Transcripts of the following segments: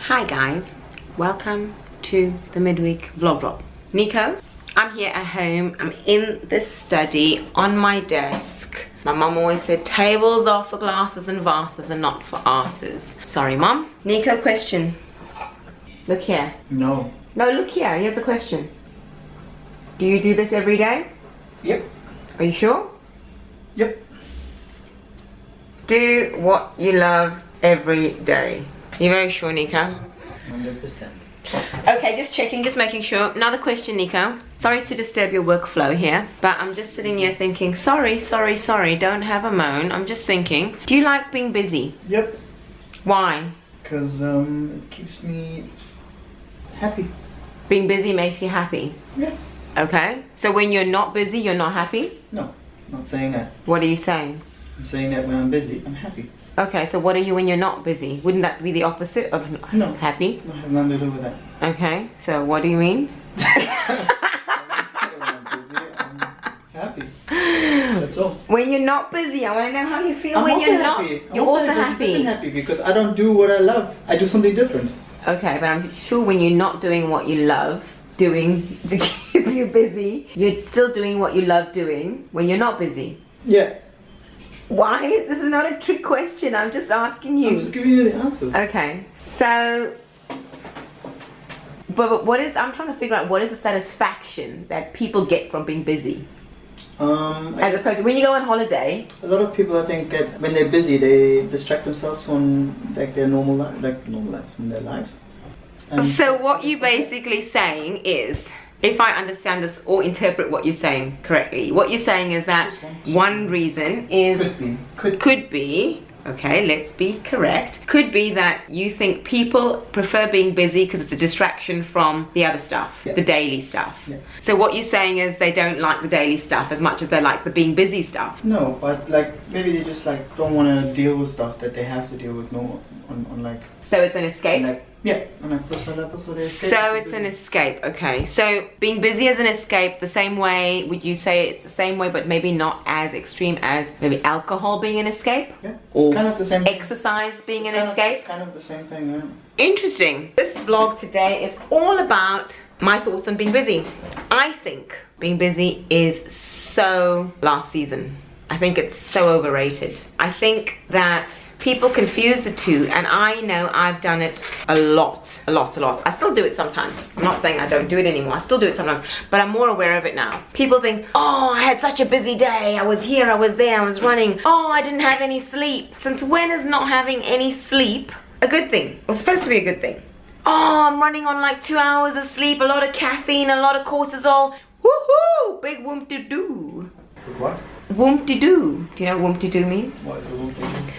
Hi guys, welcome to the midweek vlog. Nico, I'm here at home. I'm in this study on my desk. My mum always said tables are for glasses and vases and not for asses. Sorry mum. Nico, question. Look here. No. No, look here. Here's the question. Do you do this every day? Yep. Are you sure? Yep. Do what you love every day. You're very sure, Nico? 100%. Okay, just checking, just making sure. Another question, Nico. Sorry to disturb your workflow here, but I'm just sitting here thinking, sorry, don't have a moan. I'm just thinking, do you like being busy? Yep. Why? Because it keeps me happy. Being busy makes you happy? Yeah. Okay, so when you're not busy, you're not happy? No, not saying that. What are you saying? I'm saying that when I'm busy, I'm happy. Okay, so what are you when you're not busy? Wouldn't that be the opposite of No. happy? It has nothing to do with that. Okay, so what do you mean? When I'm busy, I'm happy. That's all. When you're not busy, I want to know how you feel I'm when also you're happy. not. You're also happy. I'm happy because I don't do what I love. I do something different. Okay, but I'm sure when you're not doing what you love doing to keep you busy, you're still doing what you love doing when you're not busy. Yeah. Why? This is not a trick question. I'm just asking you. I'm just giving you the answers. Okay, so, but what is, I'm trying to figure out what is the satisfaction that people get from being busy? As opposed to when you go on holiday. A lot of people, I think, get when they're busy, they distract themselves from like their normal lives, from their lives. So what you're basically saying is, if I understand this or interpret what you're saying correctly, what you're saying is that one reason is could be, okay, let's be correct, could be that you think people prefer being busy because it's a distraction from the other stuff, the daily stuff. Yeah. So what you're saying is they don't like the daily stuff as much as they like the being busy stuff. No, but like maybe they just like don't want to deal with stuff that they have to deal with on like. So it's an escape. Like, yeah, on a personal level, so they escape. So it's an escape, okay. So being busy as an escape, the same way, would you say it's the same way, but maybe not as extreme as maybe alcohol being an escape? Yeah, or kind of the same. Exercise being an escape? It's kind of the same thing, yeah. Interesting. This vlog today is all about my thoughts on being busy. I think being busy is so last season. I think it's so overrated. I think that people confuse the two, and I know I've done it a lot. I still do it sometimes. I'm not saying I don't do it anymore. I still do it sometimes, but I'm more aware of it now. People think, oh, I had such a busy day. I was here, I was there, I was running. Oh, I didn't have any sleep. Since when is not having any sleep a good thing? Or supposed to be a good thing? Oh, I'm running on like 2 hours of sleep, a lot of caffeine, a lot of cortisol. Woohoo! Big whoop-de-doo. What? Whoop-de-doo. Do you know what whoop-de-doo means? What is a whoop-de-doo?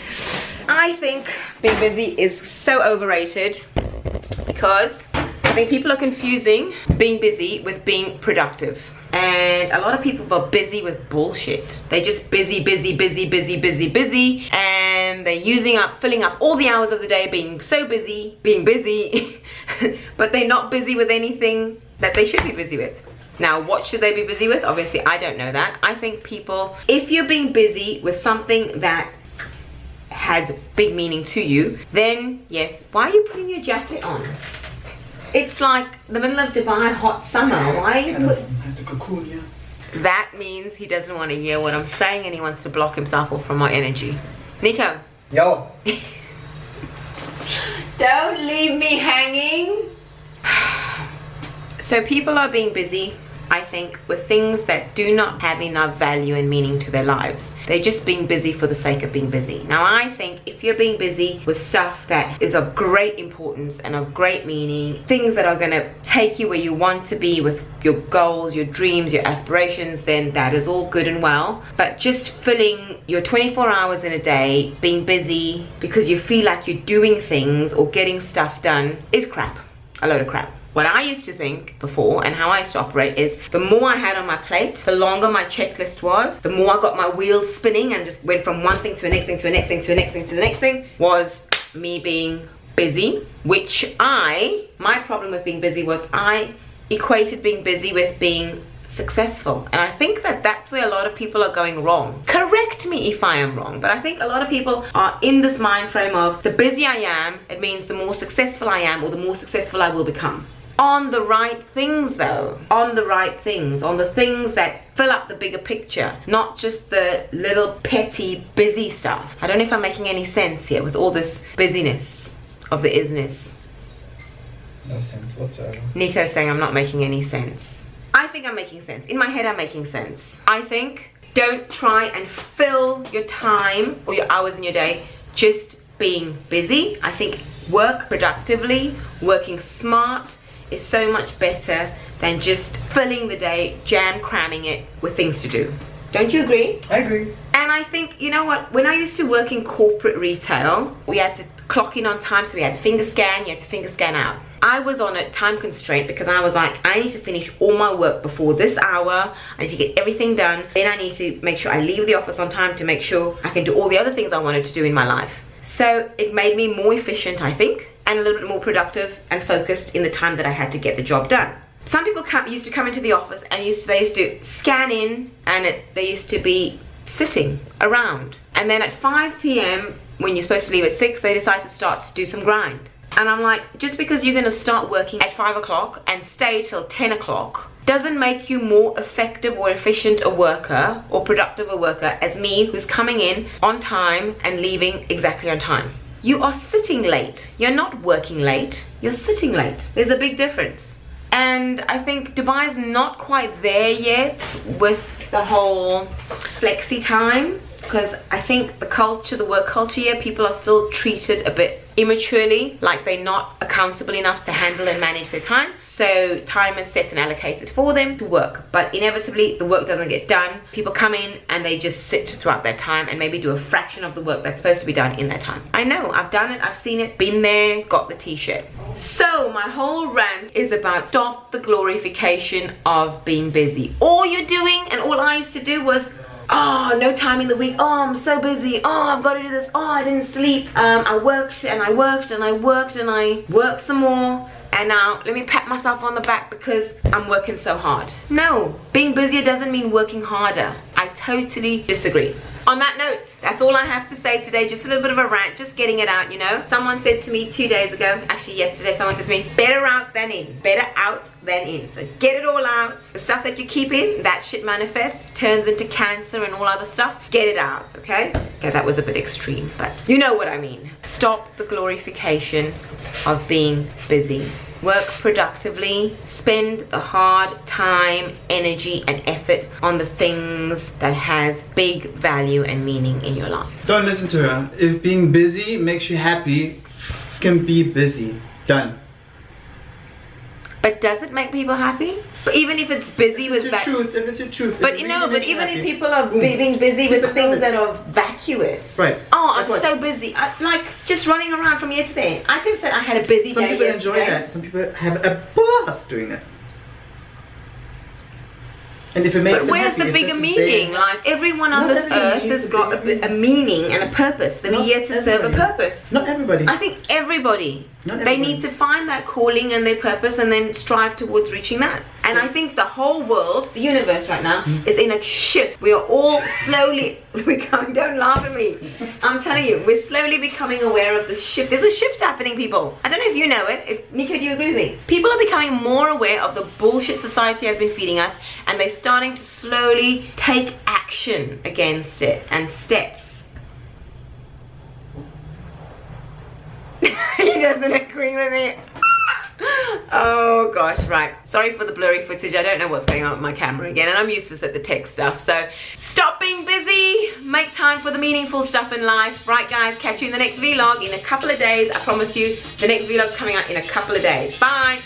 I think being busy is so overrated because I think people are confusing being busy with being productive. And a lot of people are busy with bullshit. They're just busy, and they're filling up all the hours of the day being so busy, but they're not busy with anything that they should be busy with. Now, what should they be busy with? Obviously, I don't know that. I think people, if you're being busy with something that has big meaning to you, then yes. Why are you putting your jacket on? It's like the middle of Dubai hot summer. Why are you putting... I have to cocoon, yeah. That means he doesn't want to hear what I'm saying and he wants to block himself off from my energy. Nico. Yo. Don't leave me hanging. So people are being busy, I think, with things that do not have enough value and meaning to their lives. They're just being busy for the sake of being busy. Now, I think if you're being busy with stuff that is of great importance and of great meaning, things that are going to take you where you want to be with your goals, your dreams, your aspirations, then that is all good and well. But just filling your 24 hours in a day being busy because you feel like you're doing things or getting stuff done is crap. A load of crap. What I used to think before and how I used to operate is the more I had on my plate, the longer my checklist was, the more I got my wheels spinning and just went from one thing to the next thing to the next thing to the next thing to the next thing, was me being busy, which my problem with being busy was I equated being busy with being successful. And I think that that's where a lot of people are going wrong. Correct me if I am wrong, but I think a lot of people are in this mind frame of the busier I am, it means the more successful I am, or the more successful I will become. On the right things though, on the right things, on the things that fill up the bigger picture, not just the little petty busy stuff. I don't know if I'm making any sense here with all this busyness of the isness. No sense whatsoever. Nico's saying I'm not making any sense. I think I'm making sense. In my head I'm making sense. I think don't try and fill your time or your hours in your day just being busy. I think work productively, working smart is so much better than just filling the day, jam cramming it with things to do. Don't you agree? I agree. And I think, you know what, when I used to work in corporate retail, we had to clock in on time, so we had to finger scan, you had to finger scan out. I was on a time constraint because I was like, I need to finish all my work before this hour, I need to get everything done, then I need to make sure I leave the office on time to make sure I can do all the other things I wanted to do in my life. So it made me more efficient, I think, and a little bit more productive and focused in the time that I had to get the job done. Some people used to come into the office and they used to scan in, and they used to be sitting around. And then at 5 p.m, when you're supposed to leave at 6, they decide to start to do some grind. And I'm like, just because you're gonna start working at 5 o'clock and stay till 10 o'clock doesn't make you more effective or efficient a worker or productive a worker as me, who's coming in on time and leaving exactly on time. You are sitting late. You're not working late. You're sitting late. There's a big difference. And I think Dubai is not quite there yet with the whole flexi time, because I think the culture, the work culture here, people are still treated a bit immaturely, like they're not accountable enough to handle and manage their time. So time is set and allocated for them to work, but inevitably the work doesn't get done. People come in and they just sit throughout their time and maybe do a fraction of the work that's supposed to be done in their time. I know, I've done it, I've seen it, been there, got the t-shirt. So my whole rant is about stop the glorification of being busy. All you're doing, and all I used to do was, oh, no time in the week, oh, I'm so busy, oh, I've got to do this, oh, I didn't sleep, I worked and I worked and I worked and I worked some more, and now let me pat myself on the back because I'm working so hard. No, being busier doesn't mean working harder. I totally disagree. On that note, that's all I have to say today. Just a little bit of a rant, just getting it out, you know. Someone said to me 2 days ago, actually yesterday, someone said to me, better out than in, better out than in. So get it all out. The stuff that you keep in, that shit manifests, turns into cancer and all other stuff. Get it out, okay? Okay, that was a bit extreme, but you know what I mean. Stop the glorification of being busy. Work productively, spend the hard time, energy and effort on the things that has big value and meaning in your life. Don't listen to her. If being busy makes you happy, can be busy. Done. But does it make people happy? But even if it's busy with that, if it's your truth. but you know, but even if people are being busy with things that are vacuous, right? Oh, I'm so busy. Like just running around from yesterday. I could have said I had a busy day. Some people yesterday. enjoy that. Some people have a blast doing that. And if it makes but them where's happy, the bigger meaning? Like everyone on this earth has got a meaning and a purpose. They're here to serve a purpose. Not everybody. I think everybody. Not they everybody. need to find that calling and their purpose and then strive towards reaching that. And I think the whole world, the universe right now, is in a shift. We are all slowly becoming, don't laugh at me. I'm telling you, we're slowly becoming aware of the shift. There's a shift happening, people. I don't know if you know it. If Nico, do you agree with me? People are becoming more aware of the bullshit society has been feeding us, and they're starting to slowly take action against it and steps. He doesn't agree with me. Oh gosh, right. Sorry for the blurry footage. I don't know what's going on with my camera again, and I'm useless at the tech stuff. So stop being busy. Make time for the meaningful stuff in life. Right guys, catch you in the next vlog in a couple of days. I promise you, the next vlog is coming out in a couple of days. Bye.